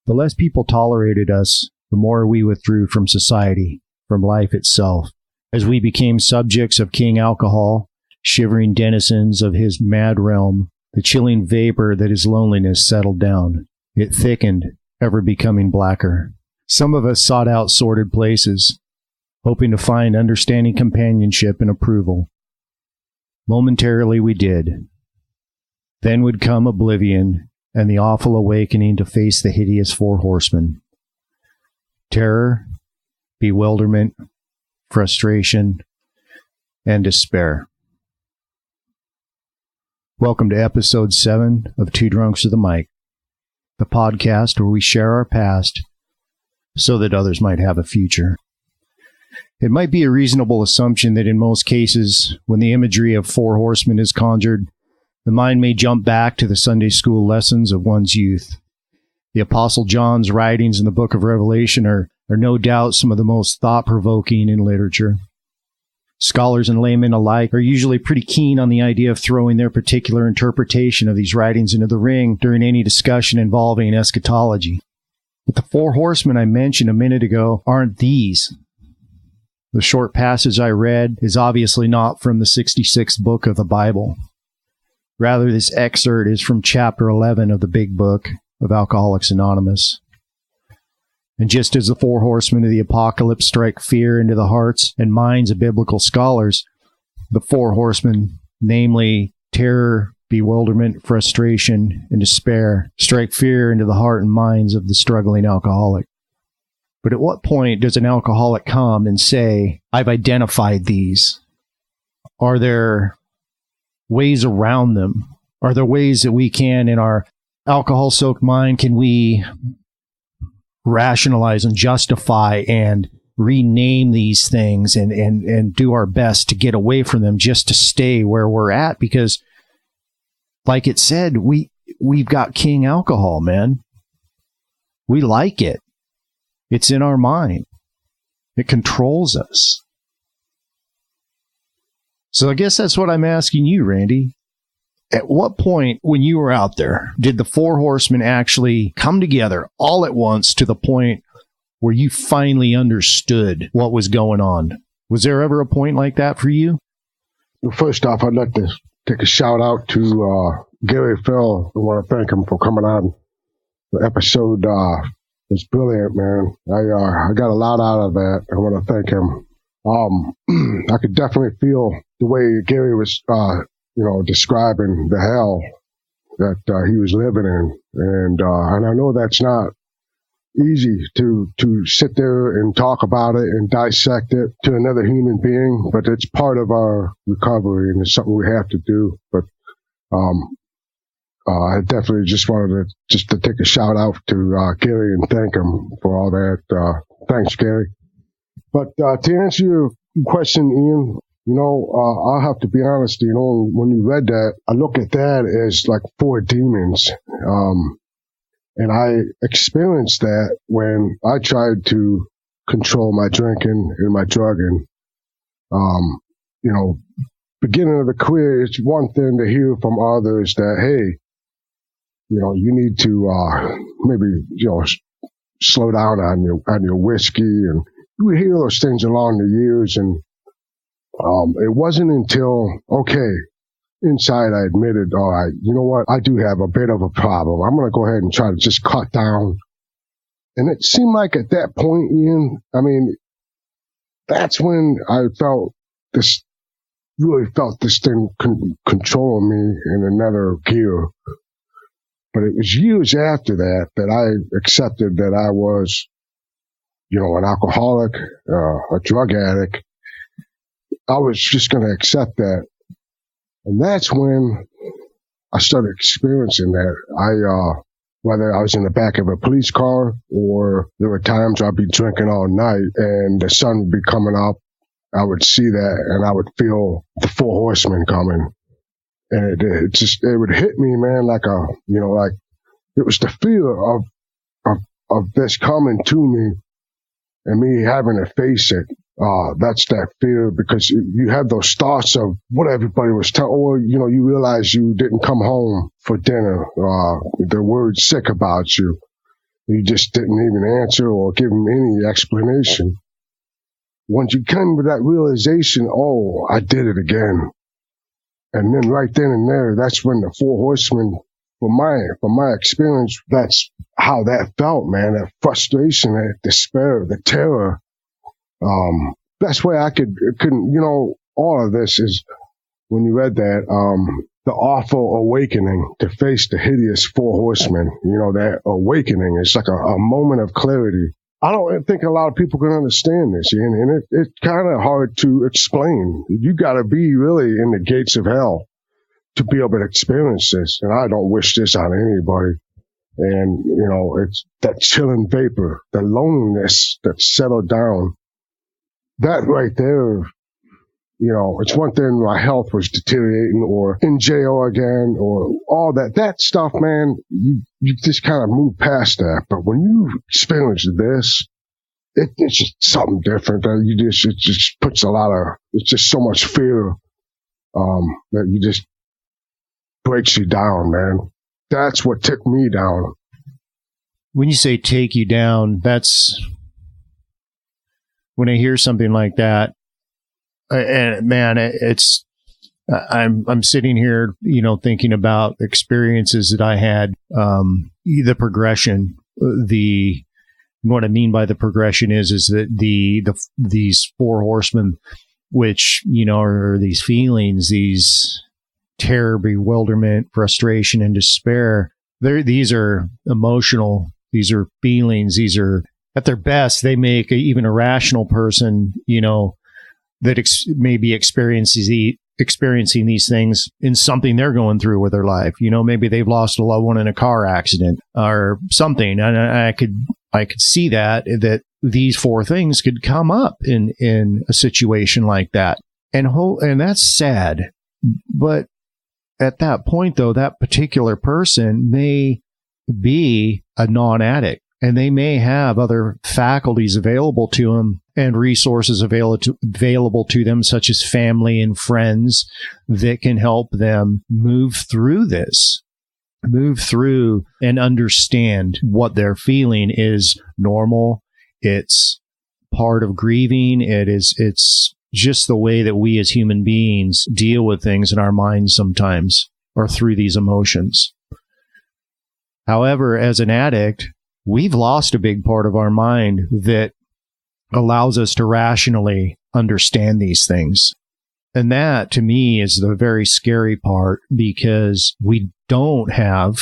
The less people tolerated us, the more we withdrew from society, from life itself. As we became subjects of King Alcohol, shivering denizens of his mad realm, the chilling vapor that is loneliness settled down. It thickened, ever becoming blacker. Some of us sought out sordid places, hoping to find understanding companionship and approval. Momentarily we did. Then would come oblivion and the awful awakening to face the hideous Four Horsemen. Terror, bewilderment, frustration, and despair. Welcome to episode 7 of Two Drunks with a Mic, the podcast where we share our past so that others might have a future. It might be a reasonable assumption that in most cases, when the imagery of Four Horsemen is conjured, the mind may jump back to the Sunday school lessons of one's youth. The Apostle John's writings in the book of Revelation are no doubt some of the most thought-provoking in literature. Scholars and laymen alike are usually pretty keen on the idea of throwing their particular interpretation of these writings into the ring during any discussion involving eschatology. But the Four Horsemen I mentioned a minute ago aren't these. The short passage I read is obviously not from the 66th book of the Bible. Rather, this excerpt is from chapter 11 of the big book of Alcoholics Anonymous. And just as the Four Horsemen of the Apocalypse strike fear into the hearts and minds of biblical scholars, the Four Horsemen, namely terror, bewilderment, frustration, and despair, strike fear into the heart and minds of the struggling alcoholic. But at what point does an alcoholic come and say, I've identified these? Are there ways around them? Are there ways that we can, in our alcohol-soaked mind, can we rationalize and justify and rename these things and do our best to get away from them just to stay where we're at? Because, like it said, we've got King Alcohol, man. We like it. It's in our mind. It controls us. So I guess that's what I'm asking you, Randy. At what point, when you were out there, did the Four Horsemen actually come together all at once to the point where you finally understood what was going on? Was there ever a point like that for you? First off, I'd like to take a shout out to Gary Phil. I want to thank him for coming on the episode. It's brilliant, man. I got a lot out of that. I want to thank him. I could definitely feel the way Gary was, describing the hell that he was living in, and I know that's not easy to sit there and talk about it and dissect it to another human being, but it's part of our recovery and it's something we have to do. But I definitely just wanted to take a shout out to Gary and thank him for all that. Thanks, Gary. But to answer your question, Ian, I'll have to be honest, when you read that, I look at that as like four demons. And I experienced that when I tried to control my drinking and my drugging. Beginning of the career, it's one thing to hear from others that, hey, you need to maybe slow down on your whiskey, and you would hear those things along the years. And it wasn't until inside I admitted, all right, you know what, I do have a bit of a problem. I'm going to go ahead and try to just cut down. And it seemed like at that point, Ian, that's when I really felt this thing controlling me in another gear. But it was years after that I accepted that I was, an alcoholic, a drug addict. I was just going to accept that. And that's when I started experiencing that. Whether I was in the back of a police car or there were times I'd be drinking all night and the sun would be coming up, I would see that and I would feel the Four Horsemen coming. And it would hit me, man, like it was the fear of this coming to me and me having to face it. That's that fear, because you have those thoughts of what everybody was telling, or, you realize you didn't come home for dinner, the word sick about you. You just didn't even answer or give him any explanation. Once you come to that realization, oh, I did it again. And then right then and there, that's when the Four Horsemen, from my experience, that's how that felt, man. That frustration, that despair, the terror. Best way I couldn't, all of this is when you read that, the awful awakening to face the hideous Four Horsemen. That awakening is like a moment of clarity. I don't think a lot of people can understand this, and it's kind of hard to explain. You got to be really in the gates of hell to be able to experience this, and I don't wish this on anybody. And, it's that chilling vapor, the loneliness that settled down. That right there, it's one thing my health was deteriorating or in jail again or all that. That stuff, man, you just kind of move past that. But when you experience this, it's just something different. It just puts it's just so much fear that you just breaks you down, man. That's what took me down. When you say take you down, that's when I hear something like that. And man, I'm sitting here, thinking about experiences that I had, the progression, what I mean by the progression is that these Four Horsemen, which, are these feelings, these terror, bewilderment, frustration, and despair. These are emotional. These are feelings. These are, at their best, they make even a rational person, that may be experiencing these things in something they're going through with their life. Maybe they've lost a loved one in a car accident or something. And I could see that these four things could come up in a situation like that. And that's sad. But at that point, though, that particular person may be a non-addict, and they may have other faculties available to them and resources available to them, such as family and friends that can help them move through and understand what they're feeling is normal. It's part of grieving. It's just the way that we as human beings deal with things in our minds sometimes, or through these emotions. However, as an addict, we've lost a big part of our mind that allows us to rationally understand these things. And that, to me, is the very scary part, because we don't have,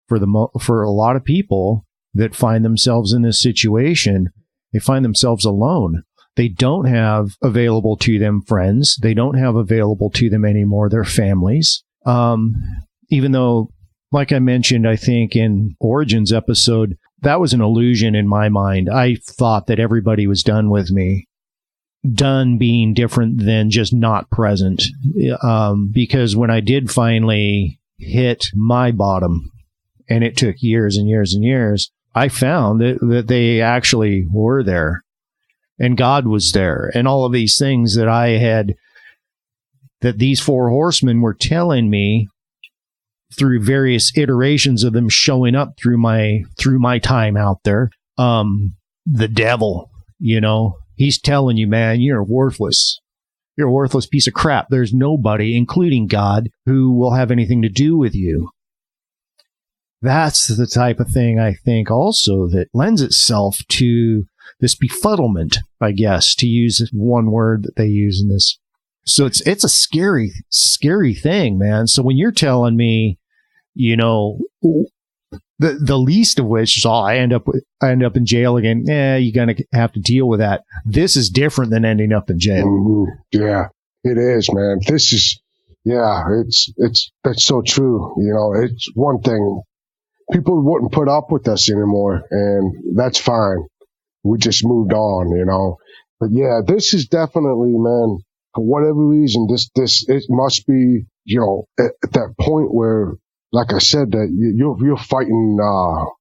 for a lot of people that find themselves in this situation, they find themselves alone. They don't have available to them friends. They don't have available to them anymore their families. Even though, like I mentioned, I think in Origins episode, that was an illusion in my mind. I thought that everybody was done with me. Done being different than just not present. Because when I did finally hit my bottom, and it took years and years and years, I found that they actually were there. And God was there. And all of these things that these Four Horsemen were telling me through various iterations of them showing up through my time out there. The devil, he's telling you, man, you're worthless. You're a worthless piece of crap. There's nobody, including God, who will have anything to do with you. That's the type of thing, I think, also that lends itself to this befuddlement, I guess, to use one word that they use in this. So it's a scary, scary thing, man. So when you're telling me, the least of which is all I end up in jail again. You're gonna have to deal with that. This is different than ending up in jail. Mm-hmm. Yeah, it is, man. This is, that's so true. It's one thing. People wouldn't put up with us anymore, and that's fine. We just moved on, But yeah, this is definitely, man, for whatever reason, it must be, at that point where, like I said, that you're fighting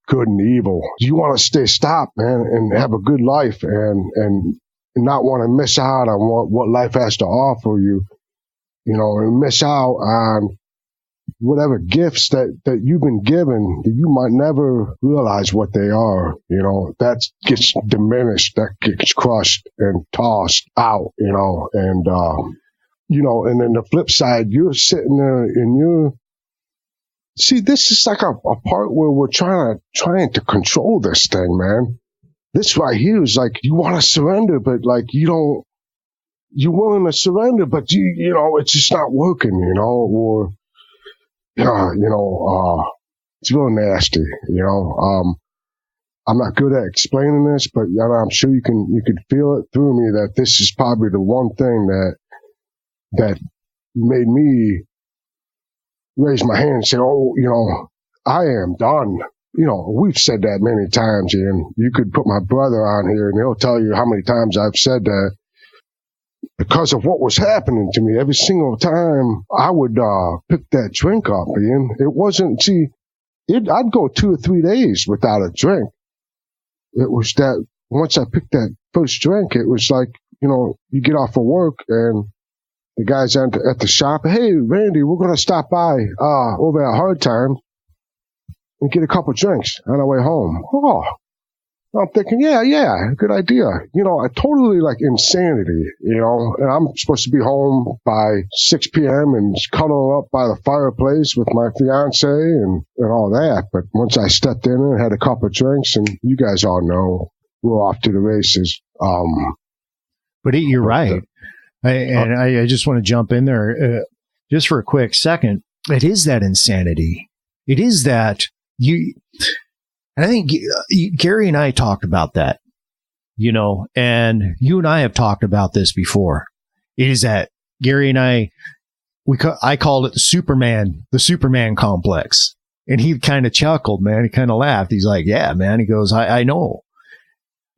good and evil. You want to stop, man, and have a good life, and not want to miss out on what life has to offer you, and miss out on whatever gifts that you've been given, you might never realize what they are. That gets diminished, that gets crushed and tossed out, and, and then the flip side, you're sitting there and see, this is like a part where we're trying to control this thing, man. This right here is like, you want to surrender, but like, you're willing to surrender, but it's just not working, or, it's real nasty, I'm not good at explaining this, but I'm sure you could feel it through me that this is probably the one thing that made me raise my hand and say, I am done. We've said that many times, and you could put my brother on here and he'll tell you how many times I've said that because of what was happening to me. Every single time I would pick that drink up, Ian. It wasn't, I'd go 2 or 3 days without a drink. It was that once I picked that first drink, it was like, you get off of work and the guys at the shop, hey, Randy, we're going to stop by over at Hard Time and get a couple drinks on our way home. Oh, I'm thinking, yeah, good idea. I totally like insanity, and I'm supposed to be home by 6 p.m. and cuddle up by the fireplace with my fiance and all that. But once I stepped in and had a couple drinks, and you guys all know, we're off to the races. But you're right. I just want to jump in there just for a quick second. It is that insanity. It is that I think Gary and I talked about that, and you and I have talked about this before. It is that Gary and I called it the Superman complex. And he kind of chuckled, man. He kind of laughed. He's like, yeah, man. He goes, I know.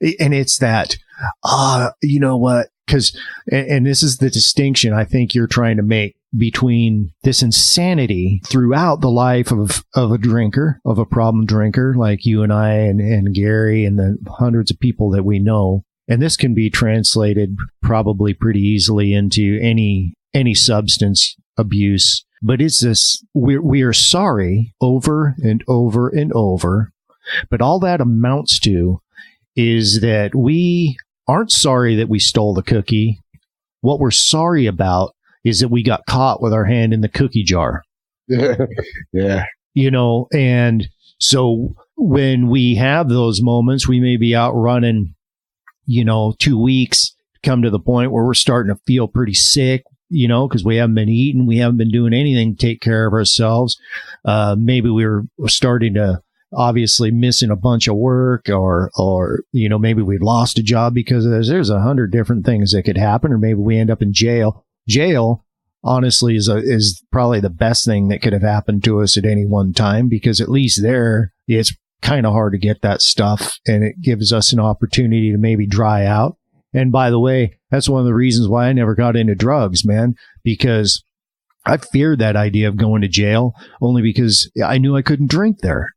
And it's that, you know what? Because, and this is the distinction I think you're trying to make between this insanity throughout the life of a drinker, of a problem drinker like you and I and Gary and the hundreds of people that we know. And this can be translated probably pretty easily into any substance abuse. But it's this, we are sorry over and over and over. But all that amounts to is that we aren't sorry that we stole the cookie. What we're sorry about is that we got caught with our hand in the cookie jar. Yeah. And so when we have those moments, we may be out running, 2 weeks, come to the point where we're starting to feel pretty sick, because we haven't been eating, we haven't been doing anything to take care of ourselves. Maybe we're starting to obviously missing a bunch of work or maybe we lost a job because of this. There's 100 different things that could happen, or maybe we end up in jail. Jail, honestly, is probably the best thing that could have happened to us at any one time, because at least there, it's kind of hard to get that stuff, and it gives us an opportunity to maybe dry out. And by the way, that's one of the reasons why I never got into drugs, man, because I feared that idea of going to jail only because I knew I couldn't drink there.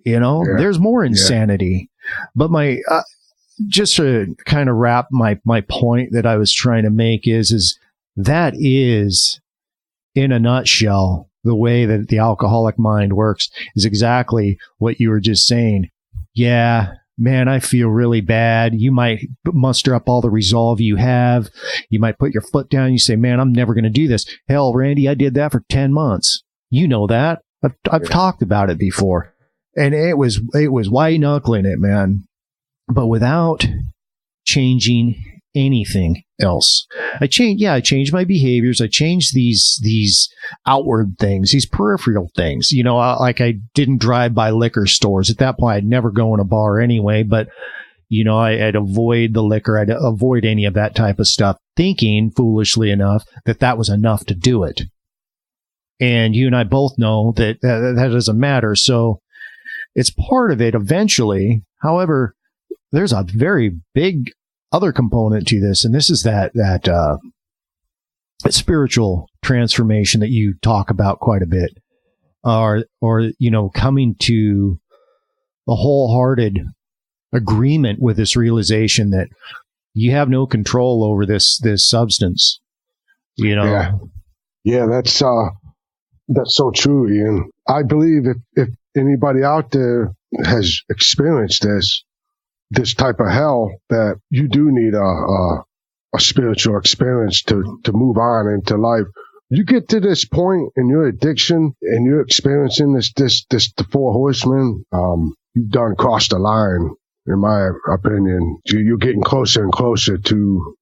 There's more insanity. But my, just to kind of wrap my point that I was trying to make is that is, in a nutshell, the way that the alcoholic mind works is exactly what you were just saying. Yeah, man, I feel really bad. You might muster up all the resolve you have. You might put your foot down. You say, man, I'm never going to do this. Hell, Randy, I did that for 10 months. You know that. I've talked about it before. And it was white knuckling it, man, but without changing anything else. I changed my behaviors. I changed these outward things, these peripheral things. Like I didn't drive by liquor stores. At that point, I'd never go in a bar anyway, but I'd avoid the liquor. I'd avoid any of that type of stuff, thinking foolishly enough that was enough to do it. And you and I both know that doesn't matter. So it's part of it eventually. However, there's a very big other component to this, and this is that spiritual transformation that you talk about quite a bit, or coming to a wholehearted agreement with this realization that you have no control over this substance. Yeah, that's That's so true, Ian. I believe if anybody out there has experienced this type of hell, that you do need a spiritual experience to move on into life. You get to this point in your addiction and you're experiencing the Four Horsemen, you've done crossed the line, in my opinion. You're getting closer and closer to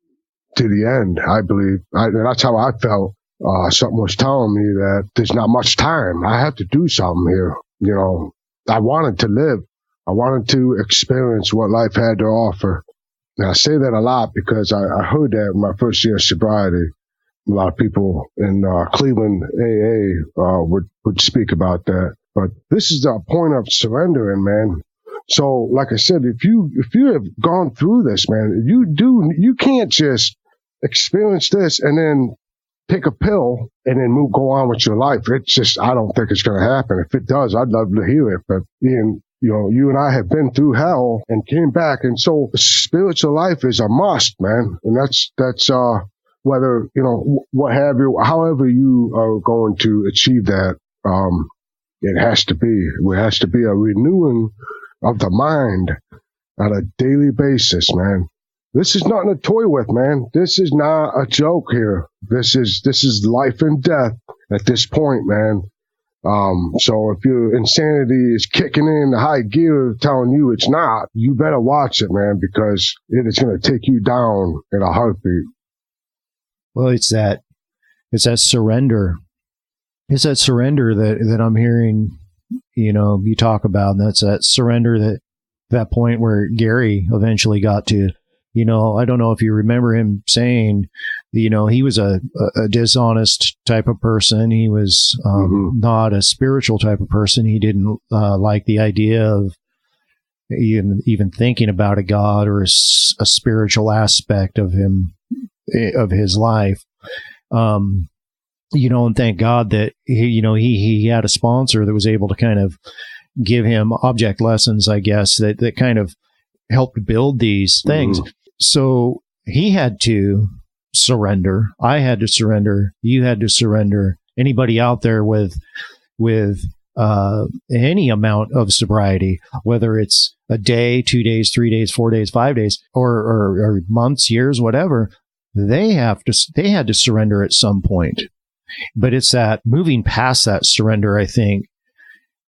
the end, I believe. And that's how I felt. Something was telling me that there's not much time. I have to do something here. You know, I wanted to live. I wanted to experience what life had to offer. And I say that a lot because I heard that in my first year of sobriety. A lot of people in Cleveland AA would speak about that. But this is a point of surrendering, man. So, like I said, if you have gone through this, man, you can't just experience this and then take a pill and then go on with your life. It's just, I don't think it's going to happen. If it does, I'd love to hear it. But Ian, you and I have been through hell and came back. And so spiritual life is a must, man. And that's whether, what have you, however you are going to achieve that, it has to be a renewing of the mind on a daily basis, man. This is nothing to toy with, man. This is not a joke here. This is life and death at this point, man. So if your insanity is kicking in the high gear telling you it's not, you better watch it, man, because it is going to take you down in a heartbeat. Well, it's that surrender. It's that surrender that I'm hearing, you talk about. And that's that surrender, that point where Gary eventually got to. I don't know if you remember him saying, he was a dishonest type of person. He was not a spiritual type of person. He didn't like the idea of even thinking about a God or a spiritual aspect of him, of his life. And thank God that he had a sponsor that was able to kind of give him object lessons, I guess, that kind of helped build these things. Mm-hmm. So he had to surrender. I had to surrender. You had to surrender. Anybody out there with any amount of sobriety, whether it's a day, 2 days, 3 days, 4 days, 5 days, or months, years, whatever, they had to surrender at some point. But it's that moving past that surrender, I think,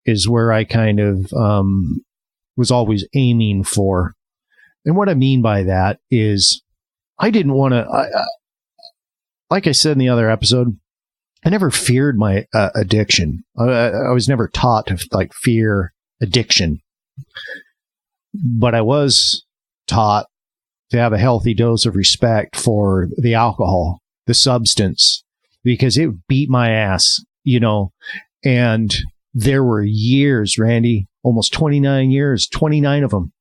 is where I kind of was always aiming for. And what I mean by that is I didn't want to, like I said in the other episode, I never feared my addiction. I was never taught to fear addiction, but I was taught to have a healthy dose of respect for the alcohol, the substance, because it beat my ass, and there were years, Randy, almost 29 years, 29 of them,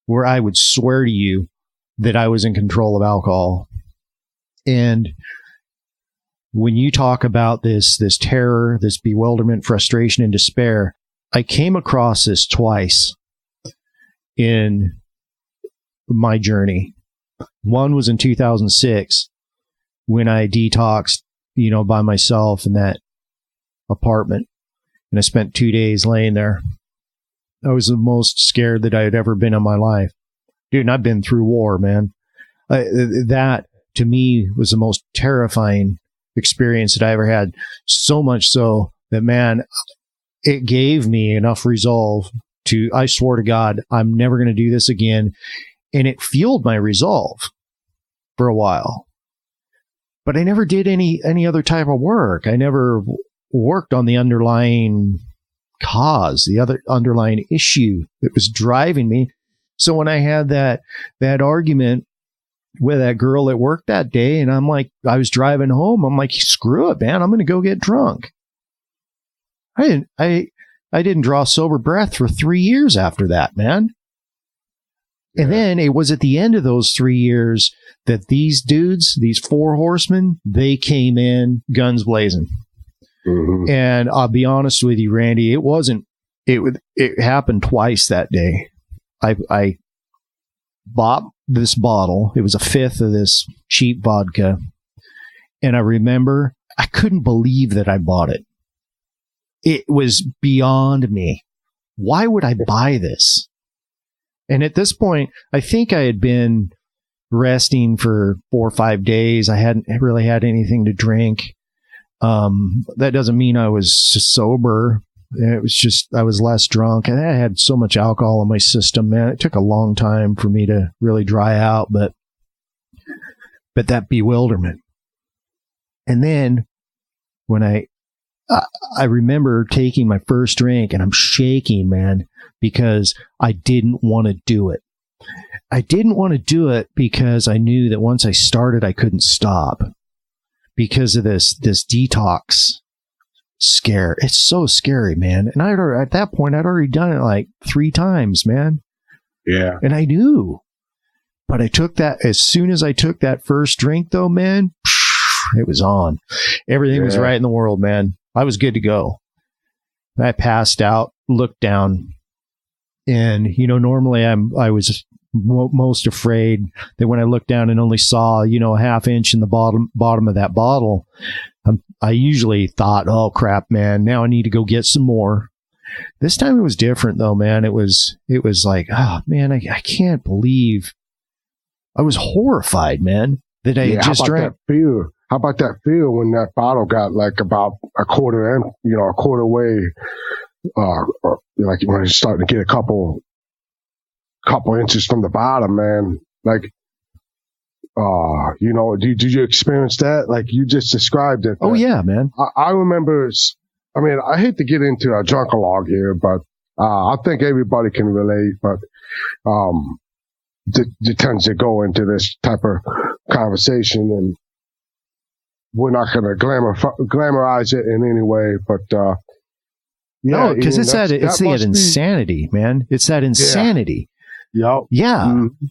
where I would swear to you that I was in control of alcohol. And when you talk about this terror, this bewilderment, frustration, and despair, I came across this twice in my journey. One was in 2006 when I detoxed, by myself in that apartment. And I spent 2 days laying there. I was the most scared that I had ever been in my life. Dude, and I've been through war, man. That, to me, was the most terrifying experience that I ever had. So much so that, man, it gave me enough resolve to, I swore to God, I'm never going to do this again. And it fueled my resolve for a while. But I never did any other type of work. I never worked on the underlying cause, the other underlying issue that was driving me. So when I had that argument with that girl at work that day, and I was driving home, I'm like, screw it, man, I'm going to go get drunk. I didn't draw sober breath for 3 years after that, man. And then it was at the end of those 3 years that these dudes, these Four Horsemen, they came in guns blazing. Mm-hmm. And I'll be honest with you, Randy, it happened twice that day. I bought this bottle. It was a fifth of this cheap vodka. And I remember I couldn't believe that I bought it. it was beyond me. Why would I buy this? And at this point, I think I had been resting for 4 or 5 days. I hadn't really had anything to drink. That doesn't mean I was sober. It was just, I was less drunk, and I had so much alcohol in my system, man. It took a long time for me to really dry out, but that bewilderment. And then when I remember taking my first drink, and I'm shaking, man, because I didn't want to do it. I didn't want to do it because I knew that once I started, I couldn't stop because of this detox scare. It's so scary, man. And at that point, I'd already done it like 3 times, man. Yeah. And I knew. But I took that, as soon as I took that first drink, though, man, it was on. Everything was right in the world, man. I was good to go. I passed out, looked down, and, normally I was most afraid that when I looked down and only saw, a half inch in the bottom of that bottle, I usually thought, oh crap, man, now I need to go get some more. This time it was different though, man. It was like, oh man, I can't believe. I was horrified, man, that I just drank. How about that feel when that bottle got like about a quarter way, like when it's starting to get a couple inches from the bottom, man. Like, did you experience that? Like you just described it. Oh yeah, man. I remember. I mean, I hate to get into a drunkalog here, but I think everybody can relate. But it tends to go into this type of conversation, and we're not going to glamorize it in any way. But no, because it's that insanity, man. It's that insanity. Yeah. Yeah. Mm-hmm.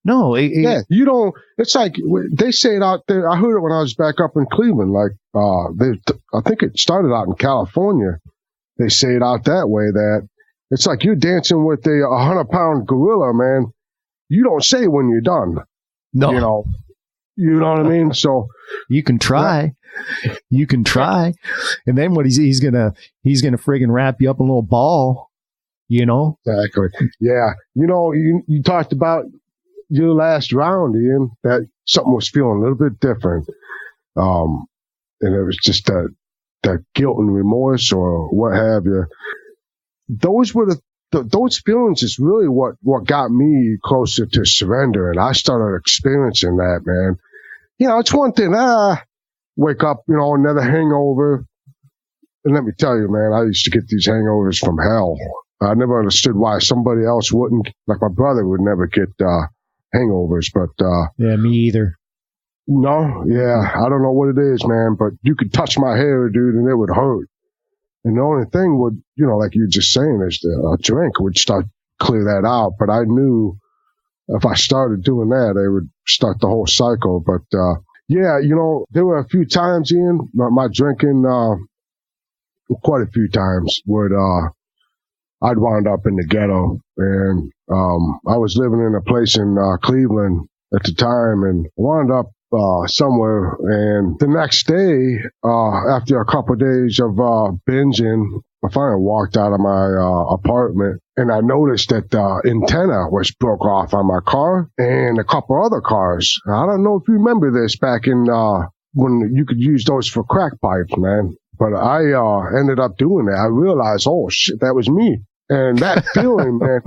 No, you don't. It's like they say it out there. I heard it when I was back up in Cleveland. Like, I think it started out in California. They say it out that way. That it's like you're dancing with a 100-pound gorilla, man. You don't say when you're done. No, you know what I mean. So you can try. You can try, and then what he's gonna friggin' wrap you up in a little ball. Exactly. Yeah. You talked about your last round, Ian, that something was feeling a little bit different. And it was just that guilt and remorse or what have you. Those were those feelings is really what got me closer to surrender. And I started experiencing that, man. It's one thing, wake up, another hangover. And let me tell you, man, I used to get these hangovers from hell. I never understood why somebody else wouldn't, like my brother would never get, hangovers, but yeah, me either. No, yeah, I don't know what it is, man, but you could touch my hair, dude, and it would hurt. And the only thing would, like you were just saying, is a drink would start clear that out. But I knew if I started doing that, it would start the whole cycle. But yeah, there were a few times, Ian, my drinking, quite a few times would I'd wound up in the ghetto, and I was living in a place in Cleveland at the time, and wound up somewhere. And the next day, after a couple of days of binging, I finally walked out of my apartment, and I noticed that the antenna was broke off on my car and a couple other cars. I don't know if you remember this back in when you could use those for crack pipes, man. But I ended up doing that. I realized, oh shit, that was me. And that feeling, man,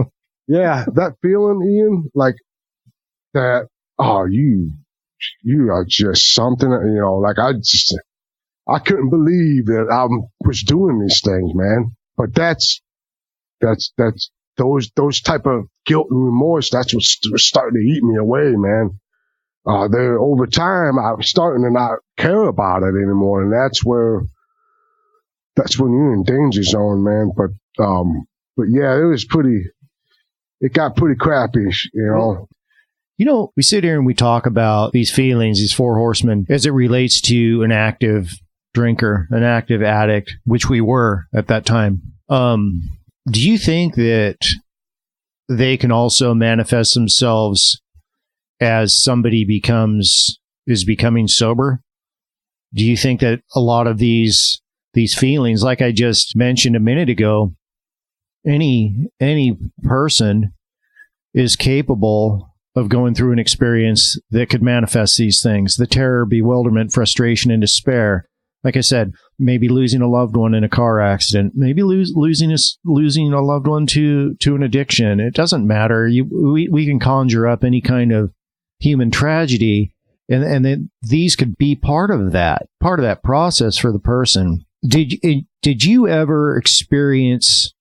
yeah, that feeling, Ian, like that, oh, you are just something, like I couldn't believe that I was doing these things, man. But that's those type of guilt and remorse, that's what was starting to eat me away, man. There over time, I was starting to not care about it anymore. And that's when you're in danger zone, man. But yeah, it got pretty crappy, we sit here and we talk about these feelings, these four horsemen, as it relates to an active drinker, an active addict, which we were at that time. Do you think that they can also manifest themselves as somebody is becoming sober? Do you think that a lot of these these feelings. Like I just mentioned a minute ago, any person is capable of going through an experience that could manifest these things: the terror, bewilderment, frustration, and despair. Like I said, maybe losing a loved one in a car accident, maybe losing a loved one to an addiction. It doesn't matter. We can conjure up any kind of human tragedy, and then these could be part of that process for the person. Did you ever experience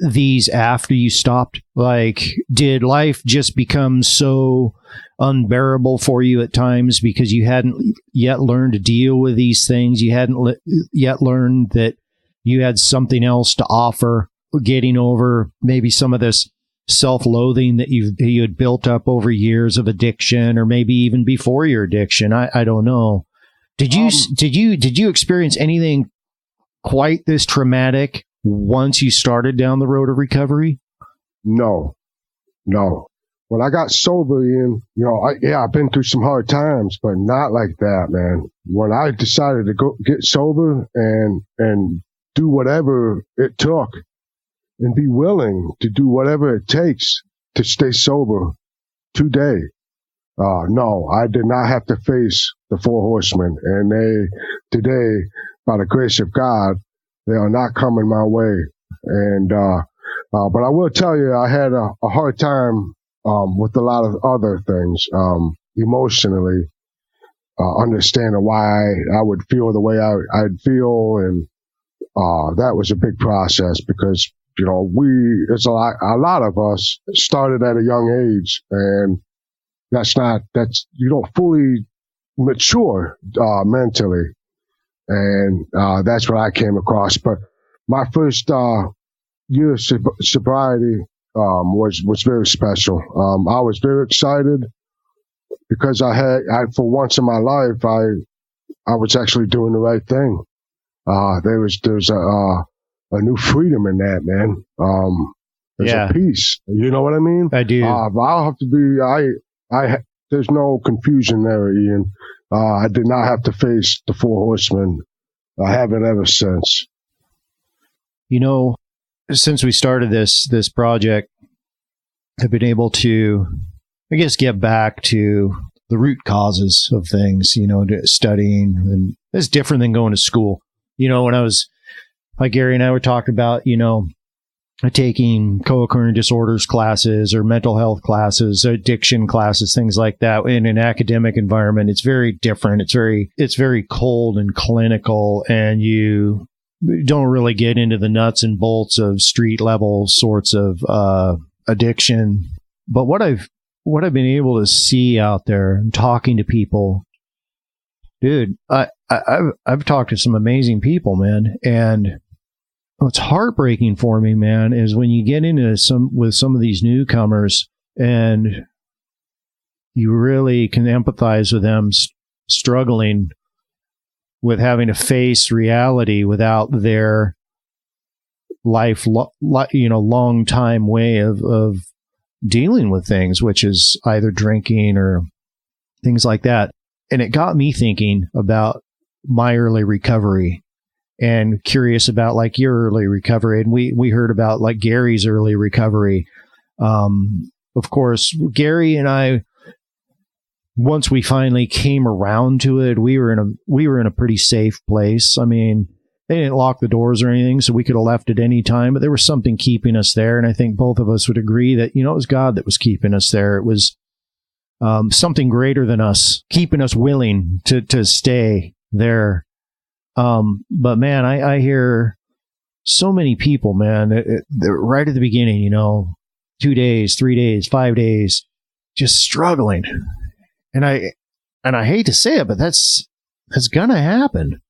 these after you stopped? Like, did life just become so unbearable for you at times because you hadn't yet learned to deal with these things? You hadn't yet learned that you had something else to offer, getting over maybe some of this self-loathing that you had built up over years of addiction, or maybe even before your addiction. I don't know. Did you experience anything quite this traumatic once you started down the road of recovery? No. When I got sober, Ian, I've been through some hard times, but not like that, man. When I decided to go get sober and do whatever it took, and be willing to do whatever it takes to stay sober today. No, I did not have to face the Four Horsemen, and today, by the grace of God, they are not coming my way. And, but I will tell you, I had a hard time, with a lot of other things, emotionally, understanding why I would feel the way I'd feel. And, that was a big process because, it's a lot of us started at a young age, and you don't fully mature, mentally. And, that's what I came across. But my first, year of sobriety, was very special. I was very excited because for once in my life, I was actually doing the right thing. There's a new freedom in that, man. There's a peace. You know what I mean? I do. I'll have to be, there's no confusion there, Ian. I did not have to face the Four Horsemen. I haven't ever since. Since we started this project, I've been able to, I guess, get back to the root causes of things, to studying. And it's different than going to school. When I was, like Gary and I were talking about, taking co-occurring disorders classes or mental health classes, addiction classes, things like that. In an academic environment, it's very different. It's very cold and clinical, and you don't really get into the nuts and bolts of street level sorts of addiction. But what I've been able to see out there and talking to people, dude, I've talked to some amazing people, man. And what's heartbreaking for me, man, is when you get into with some of these newcomers and you really can empathize with them struggling with having to face reality without their long time way of dealing with things, which is either drinking or things like that. And it got me thinking about my early recovery and curious about like your early recovery. And we heard about like Gary's early recovery. Of course, Gary and I, once we finally came around to it, we were in a pretty safe place. I mean, they didn't lock the doors or anything, so we could have left at any time, but there was something keeping us there. And I think both of us would agree that, it was God that was keeping us there. It was something greater than us, keeping us willing to stay there. But man, I hear so many people, man, right at the beginning, 2 days, 3 days, 5 days, just struggling. And I hate to say it, but that's gonna happen.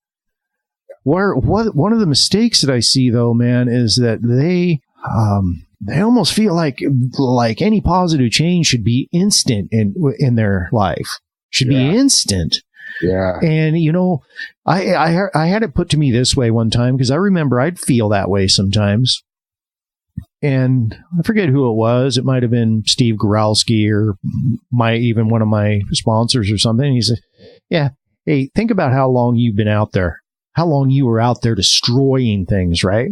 One of the mistakes that I see though, man, is that they almost feel like any positive change should be instant in their life, should be instant. Yeah. And I had it put to me this way one time, because I remember I'd feel that way sometimes. And I forget who it was. It might have been Steve Goralski or even one of my sponsors or something. He said, yeah, hey, think about how long you've been out there. how long you were out there destroying things, right?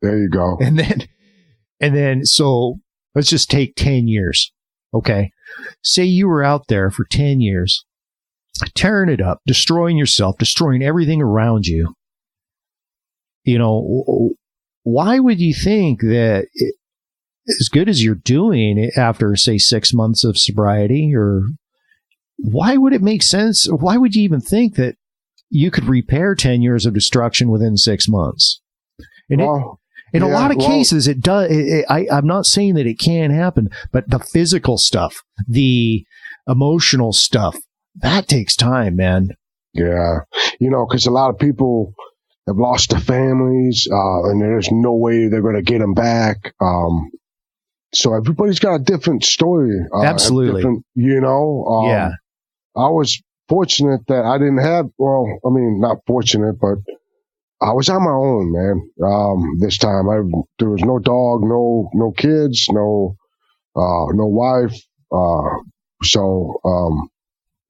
There you go. And then, so let's just take 10 years. Okay. Say you were out there for 10 years, tearing it up, destroying yourself, destroying everything around you. You know, why would you think that as good as you're doing after, say, 6 months of sobriety, or why would it make sense? Why would you even think that you could repair 10 years of destruction within 6 months? And in a lot of cases, it does. I'm not saying that it can't happen, but the physical stuff, the emotional stuff, that takes time, man. Yeah. You know, because a lot of people have lost their families, and there's no way they're going to get them back. So everybody's got a different story. Absolutely. You know, yeah. I was fortunate that I didn't have, not fortunate, but I was on my own, man. This time there was no dog, no kids, no wife. So,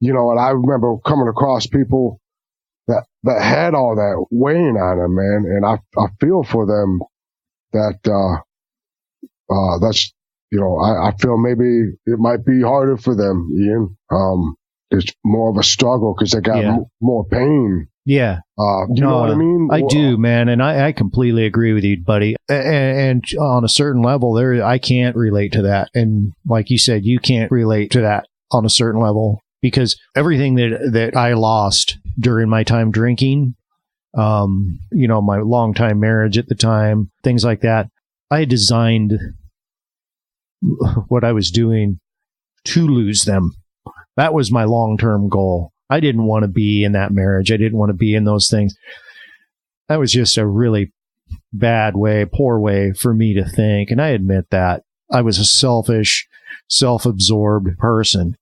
you know, and I remember coming across people that had all that weighing on them, man. And I feel for them that, that's, you know, I feel maybe it might be harder for them, Ian. It's more of a struggle because they got more pain. Yeah. You know what I mean? I do, man. And I completely agree with you, buddy. And on a certain level I can't relate to that. And like you said, you can't relate to that on a certain level, because everything that I lost during my time drinking, you know, my long time marriage at the time, things like that, I had designed what I was doing to lose them. That was my long-term goal. I didn't want to be in that marriage. I didn't want to be in those things. That was just a really bad way, poor way for me to think. And I admit that. I was a selfish, self-absorbed person.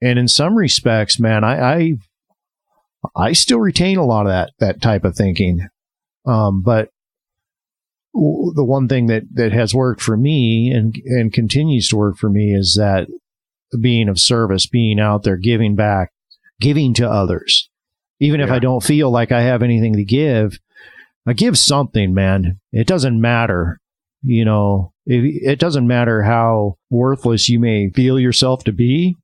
And in some respects, man, I still retain a lot of that type of thinking. But the one thing that has worked for me and continues to work for me is that being of service, being out there, giving back, giving to others. Even if I don't feel like I have anything to give, I give something, man. It doesn't matter. You know, it doesn't matter how worthless you may feel yourself to be.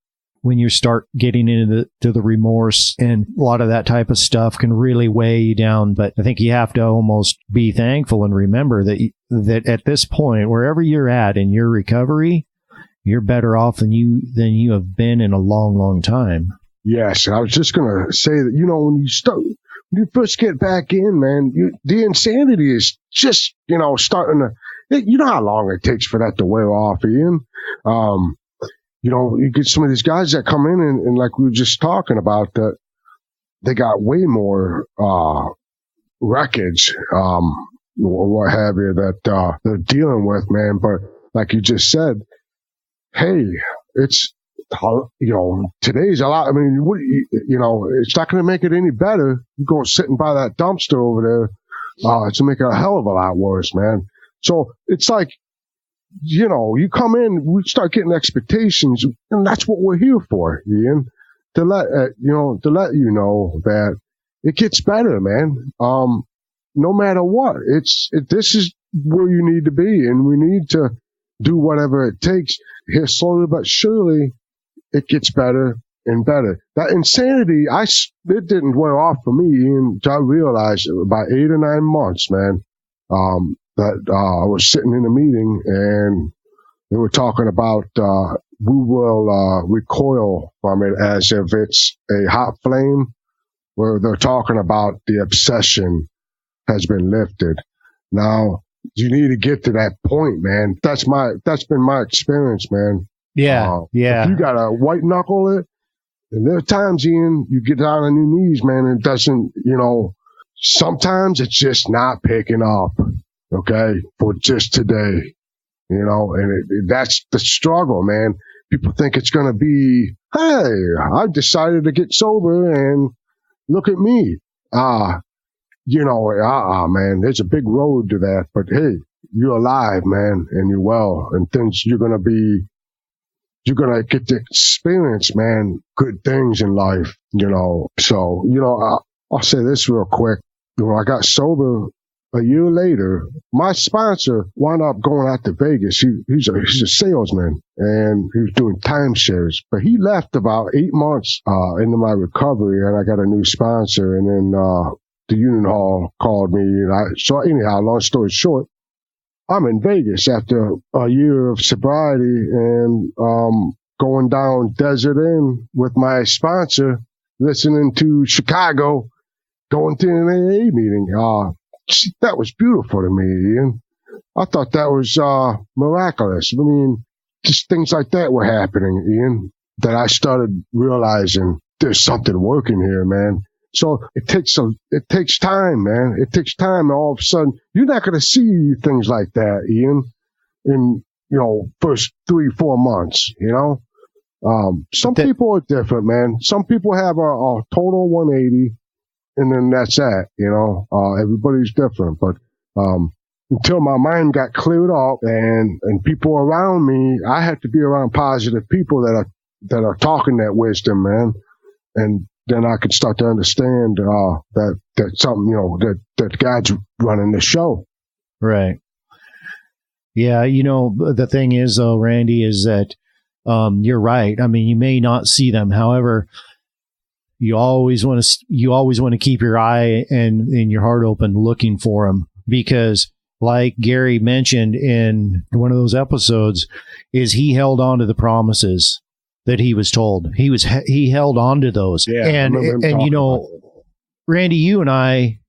When you start getting into the remorse, and a lot of that type of stuff can really weigh you down. But I think you have to almost be thankful and remember that at this point, wherever you're at in your recovery, you're better off than you have been in a long, long time. Yes, I was just gonna say that, you know, when you first get back in, man, the insanity is just, you know, starting to. You know how long it takes for that to wear off, Ian. You know, you get some of these guys that come in and like we were just talking about, that they got way more wreckage, or what have you, that they're dealing with, man. But like you just said, hey, it's, you know, today's a lot. I mean, you know, it's not going to make it any better. You go sitting by that dumpster over there, it's going to make it a hell of a lot worse, man. So it's like, you know, you come in, we start getting expectations, and that's what we're here for, Ian, to let you know that it gets better, man. No matter what, this is where you need to be, and we need to do whatever it takes. Here, slowly but surely, it gets better and better. That insanity, it didn't wear off for me, Ian, until I realized about 8 or 9 months, man. That I was sitting in a meeting and they were talking about we will recoil from it as if it's a hot flame, where they're talking about the obsession has been lifted. Now, you need to get to that point, man. That's been my experience, man. Yeah. If you got to white knuckle it, and there are times, Ian, you get down on your knees, man, and it doesn't, you know, sometimes it's just not picking up. Okay, for just today, you know, and that's the struggle, man. People think it's going to be, hey, I decided to get sober and look at me. You know, man, there's a big road to that, but hey, you're alive, man, and you're well, and things you're going to get to experience, man, good things in life, you know. So, you know, I'll say this real quick. I got sober a year later. My sponsor wound up going out to Vegas. He's a salesman, and he was doing timeshares. But he left about 8 months into my recovery, and I got a new sponsor. And then the Union Hall called me. So anyhow, long story short, I'm in Vegas after a year of sobriety and going down Desert Inn with my sponsor, listening to Chicago, going to an AA meeting. That was beautiful to me, Ian. I thought that was miraculous. I mean, just things like that were happening, Ian, that I started realizing there's something working here, man. So it takes time, man. It takes time. And all of a sudden, you're not going to see things like that, Ian, in, first 3-4 months, Some people are different, man. Some people have a total 180, and then that's that, everybody's different. But until my mind got cleared up and people around me, I had to be around positive people that are talking that wisdom, man. And then I could start to understand that something, that God's running the show. Right. Yeah, the thing is, though, Randy, is that you're right. I mean, you may not see them. However, you always want to keep your eye and your heart open looking for them, because like Gary mentioned in one of those episodes, is he held on to the promises that he was told. He held on to those. Yeah, and Randy, you and I,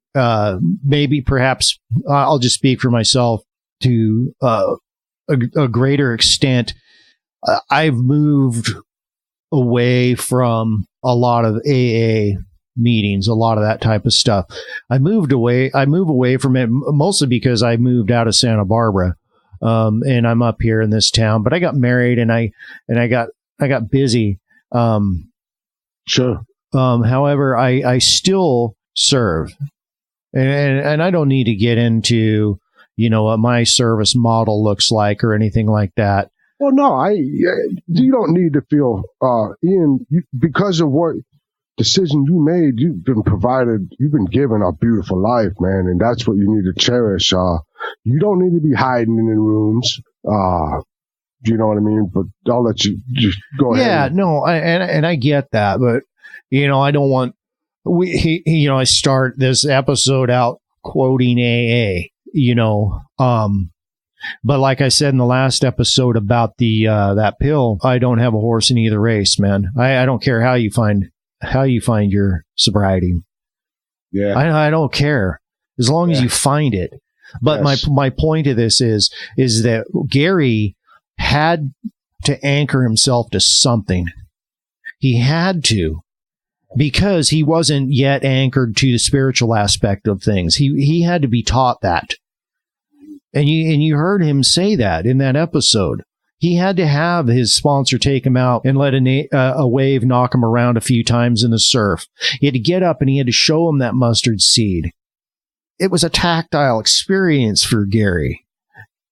maybe perhaps I'll just speak for myself to a greater extent. I've moved away from a lot of AA meetings, a lot of that type of stuff. I move away from it mostly because I moved out of Santa Barbara, and I'm up here in this town. But I got married and I got busy. Sure. However, I still serve, and I don't need to get into what my service model looks like or anything like that. Well, no, you don't need to feel, Ian, because of what decision you made, you've been given a beautiful life, man, and that's what you need to cherish. You don't need to be hiding in rooms. You know what I mean? But I'll let you just go ahead. Yeah, no, and I get that, but I don't want I start this episode out quoting AA, but like I said in the last episode about the that pill, I don't have a horse in either race, man. I don't care how you find your sobriety. Yeah, I don't care as long as you find it. But yes. my point of this is that Gary had to anchor himself to something. He had to, because he wasn't yet anchored to the spiritual aspect of things. He had to be taught that. And you heard him say that in that episode. He had to have his sponsor take him out and let a wave knock him around a few times in the surf. He had to get up and he had to show him that mustard seed. It was a tactile experience for Gary,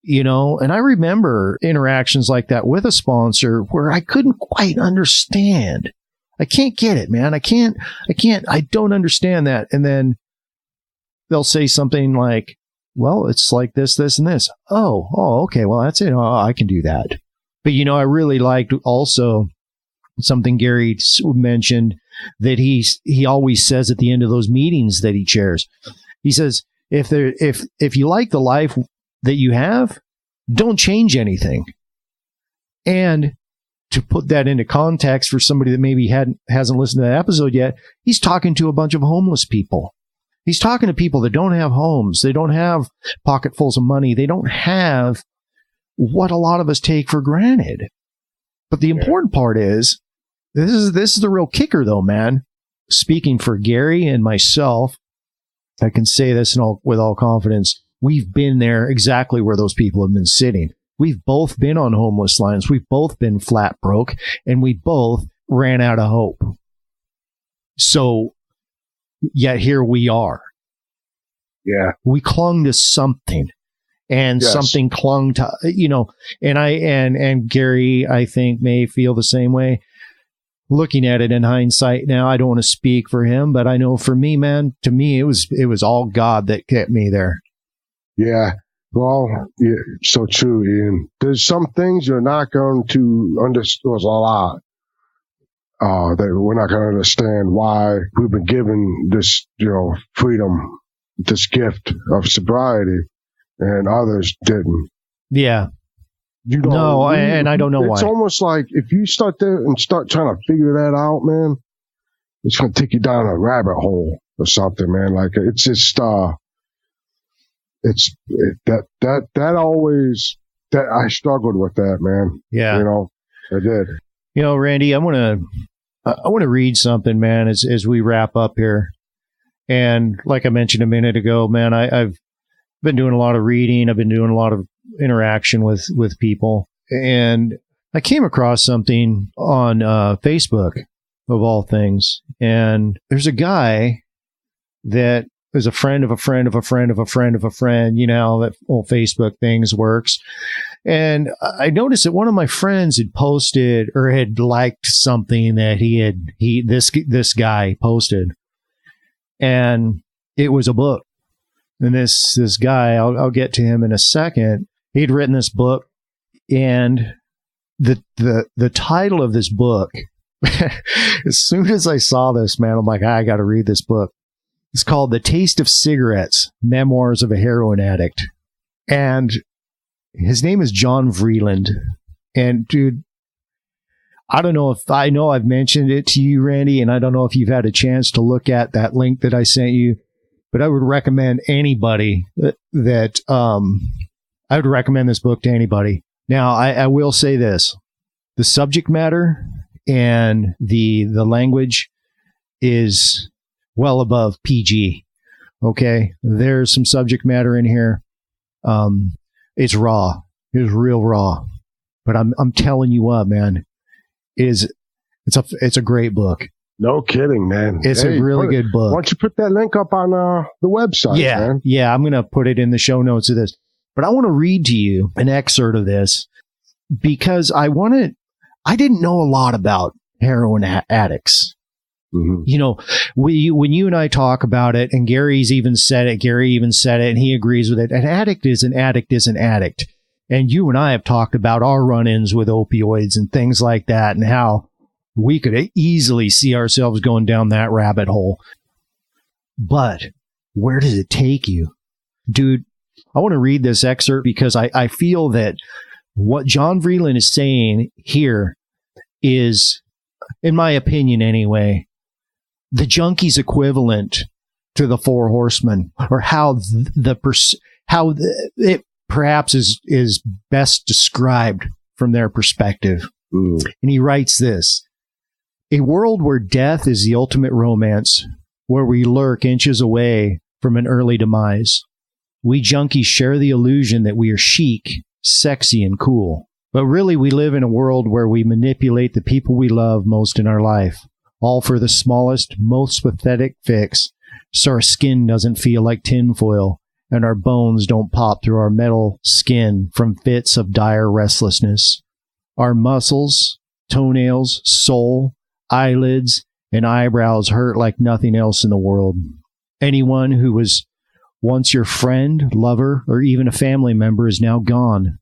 and I remember interactions like that with a sponsor where I couldn't quite understand. I can't get it, man. I don't understand that. And then they'll say something like, well, it's like this, this, and this. Oh, okay. Well, that's it. Oh, I can do that. But, I really liked also something Gary mentioned that he always says at the end of those meetings that he chairs. He says, if you like the life that you have, don't change anything. And to put that into context for somebody that maybe hasn't listened to that episode yet, he's talking to a bunch of homeless people. He's talking to people that don't have homes. They don't have pocketfuls of money. They don't have what a lot of us take for granted. But the important part is, this is the real kicker, though, man. Speaking for Gary and myself, I can say this with all confidence. We've been there exactly where those people have been sitting. We've both been on homeless lines. We've both been flat broke, and we both ran out of hope. So, yet here we are. Yeah. We clung to something, and something clung to, and Gary, I think, may feel the same way. looking at it in hindsight now, I don't want to speak for him, but I know for me, man, to me, it was all God that kept me there. Yeah. Well, yeah, so true, Ian. There's some things you're not going to understand. There's a lot that we're not going to understand why we've been given this, freedom, this gift of sobriety, and others didn't. Yeah. And I don't know why. It's almost like if you start there and start trying to figure that out, man, it's going to take you down a rabbit hole or something, man. Like it's just, that always, that I struggled with that, man. Yeah. I did. Randy, I want to read something, man, as we wrap up here. And like I mentioned a minute ago, man, I've been doing a lot of reading. I've been doing a lot of interaction with people. And I came across something on Facebook, of all things. And there's a guy that is a friend of a friend of a friend of a friend of a friend, how that old Facebook things works. And I noticed that one of my friends had posted or had liked something that this guy posted. And it was a book. And this guy, I'll get to him in a second. He'd written this book, and the title of this book, as soon as I saw this, man, I'm like, I got to read this book. It's called The Taste of Cigarettes, Memoirs of a Heroin Addict. And his name is John Vreeland. And dude, I don't know if I know I've mentioned it to you, Randy, and I don't know if you've had a chance to look at that link that I sent you, but I would recommend anybody that I would recommend this book to anybody. Now, I will say this. The subject matter and the language is well above PG. Okay? There's some subject matter in here. It's raw. It's real raw. But I'm telling you what, man, it's a great book. No kidding, man. It's a really good book. Why don't you put that link up on the website, man? Yeah, I'm going to put it in the show notes of this. But I want to read to you an excerpt of this because I didn't know a lot about heroin addicts. Mm-hmm. When you and I talk about it, and Gary even said it, and he agrees with it. An addict is an addict. And you and I have talked about our run-ins with opioids and things like that, and how we could easily see ourselves going down that rabbit hole. But where does it take you? Dude, I want to read this excerpt because I feel that what John Vreeland is saying here is, in my opinion anyway, the junkie's equivalent to the Four Horsemen, or how it perhaps is best described from their perspective. And he writes this: a world where death is the ultimate romance, where we lurk inches away from an early demise. We junkies share the illusion that we are chic, sexy, and cool. But really, we live in a world where we manipulate the people we love most in our life, all for the smallest, most pathetic fix, so our skin doesn't feel like tinfoil, and our bones don't pop through our metal skin from fits of dire restlessness. Our muscles, toenails, soul, eyelids, and eyebrows hurt like nothing else in the world. Anyone who was once your friend, lover, or even a family member is now gone.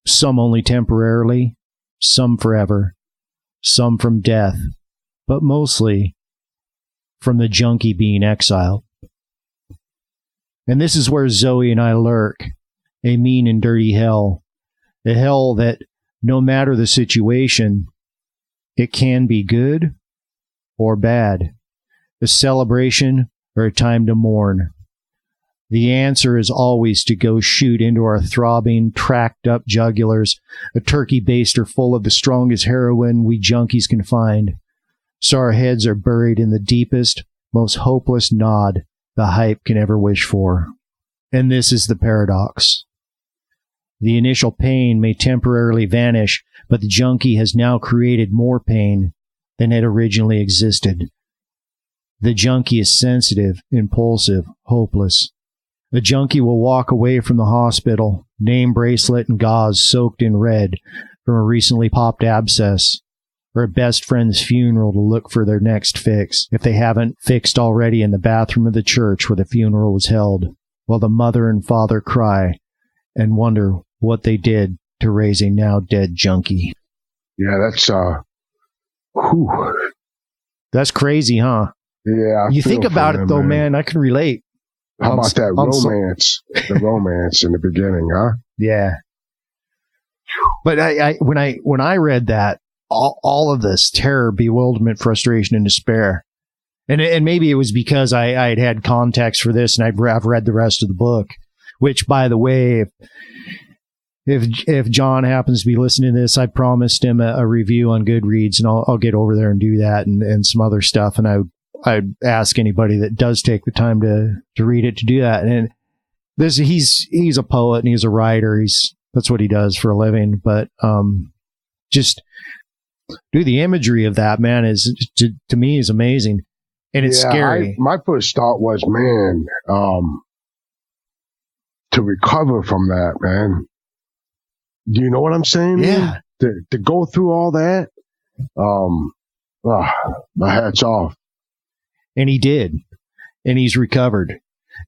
Some only temporarily, some forever, some from death, but mostly from the junkie being exiled. And this is where Zoe and I lurk, a mean and dirty hell, a hell that, no matter the situation, it can be good or bad, a celebration or a time to mourn. The answer is always to go shoot into our throbbing, tracked-up jugulars a turkey baster full of the strongest heroin we junkies can find, so our heads are buried in the deepest, most hopeless nod the hype can ever wish for. And this is the paradox. The initial pain may temporarily vanish, but the junkie has now created more pain than had originally existed. The junkie is sensitive, impulsive, hopeless. The junkie will walk away from the hospital, name bracelet and gauze soaked in red from a recently popped abscess, or a best friend's funeral to look for their next fix, if they haven't fixed already in the bathroom of the church where the funeral was held, while the mother and father cry and wonder what they did to raise a now dead junkie. Yeah, that's, whew. That's crazy, huh? Yeah. You think about it, though, man, I can relate. How about that romance? The romance in the beginning, huh? Yeah. But when I read that, all of this terror, bewilderment, frustration, and despair, and maybe it was because I had context for this, and I've read the rest of the book. Which, by the way, if John happens to be listening to this, I promised him a review on Goodreads, and I'll get over there and do that, and some other stuff. And I'd ask anybody that does take the time to read it to do that. And he's a poet and he's a writer. That's what he does for a living. But just the imagery of that, man, is to me is amazing, and it's scary. My first thought was, man, to recover from that, man. Do you know what I'm saying? Yeah. Man? To go through all that, my hat's off. And he did, and he's recovered.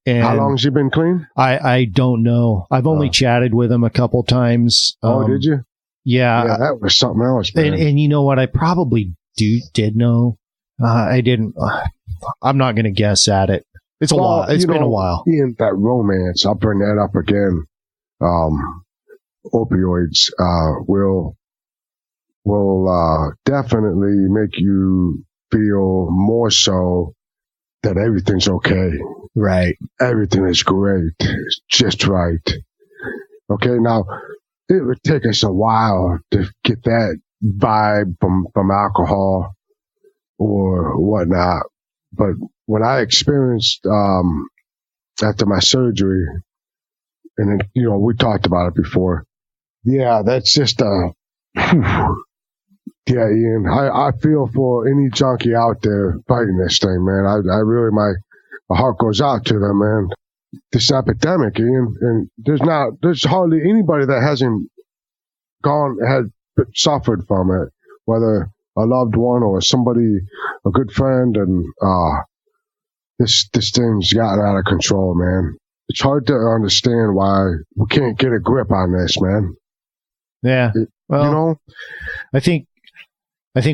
And how long has he been clean? I don't know. I've only chatted with him a couple times. Did you? Yeah. Yeah, that was something else, man. And you know what? I probably did know. I didn't. I'm not going to guess at it. It's a while. It's been a while. In that romance, I'll bring that up again. Opioids will definitely make you feel more so that everything's okay. Right. Everything is great. It's just right. Okay, now, it would take us a while to get that vibe from alcohol or whatnot. But when I experienced, after my surgery, and then, we talked about it before. Yeah, that's just yeah, Ian, I feel for any junkie out there fighting this thing, man. I really, my heart goes out to them, man. This epidemic, Ian, and there's hardly anybody that hasn't suffered from it, whether a loved one or somebody, a good friend, and this thing's gotten out of control, man. It's hard to understand why we can't get a grip on this, man. Yeah, well, I think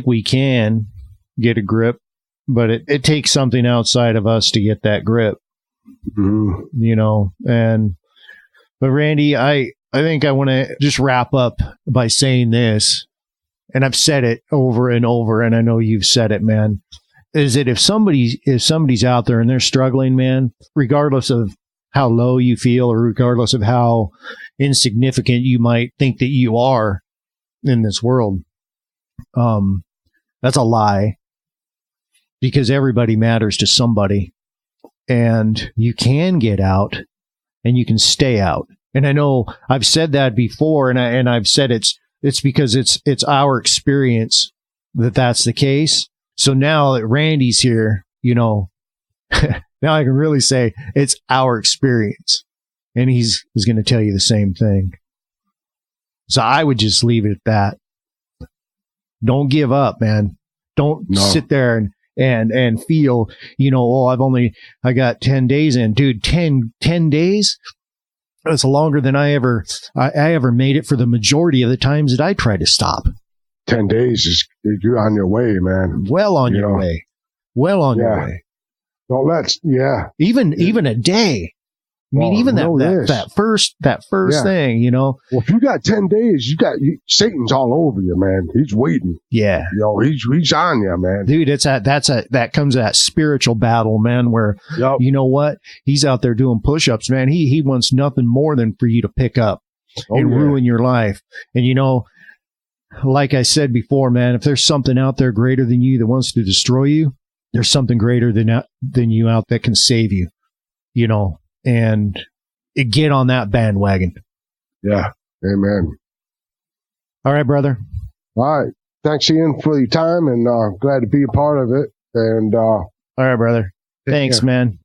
we can get a grip, but it takes something outside of us to get that grip. Mm-hmm. But Randy, I think I want to just wrap up by saying this, and I've said it over and over, and I know you've said it, man, is that if somebody's out there and they're struggling, man, regardless of how low you feel or regardless of how insignificant you might think that you are in this world, that's a lie, because everybody matters to somebody, and you can get out and you can stay out. And I know I've said that before, and I've said it's because it's our experience that's the case. So now that Randy's here, now I can really say it's our experience, and he's going to tell you the same thing. So I would just leave it at that. Don't give up, man. Don't sit there and feel, I got 10 days in. Dude, 10 days? That's longer than I ever made it for the majority of the times that I tried to stop. 10 days you're on your way, man. Well on your way. Well on your way. Even a day. I mean, even that first thing, Well, if you got 10 days, Satan's all over you, man. He's waiting. Yeah. He's on you, man. Dude, that comes to that spiritual battle, man, where, you know what? He's out there doing push-ups, man. He wants nothing more than for you to pick up and ruin your life. And, like I said before, man, if there's something out there greater than you that wants to destroy you, there's something greater than you out that can save you, and get on that bandwagon. Yeah. Amen. All right, brother. All right. Thanks, Ian, for your time, and glad to be a part of it. And all right, brother. Thanks, man.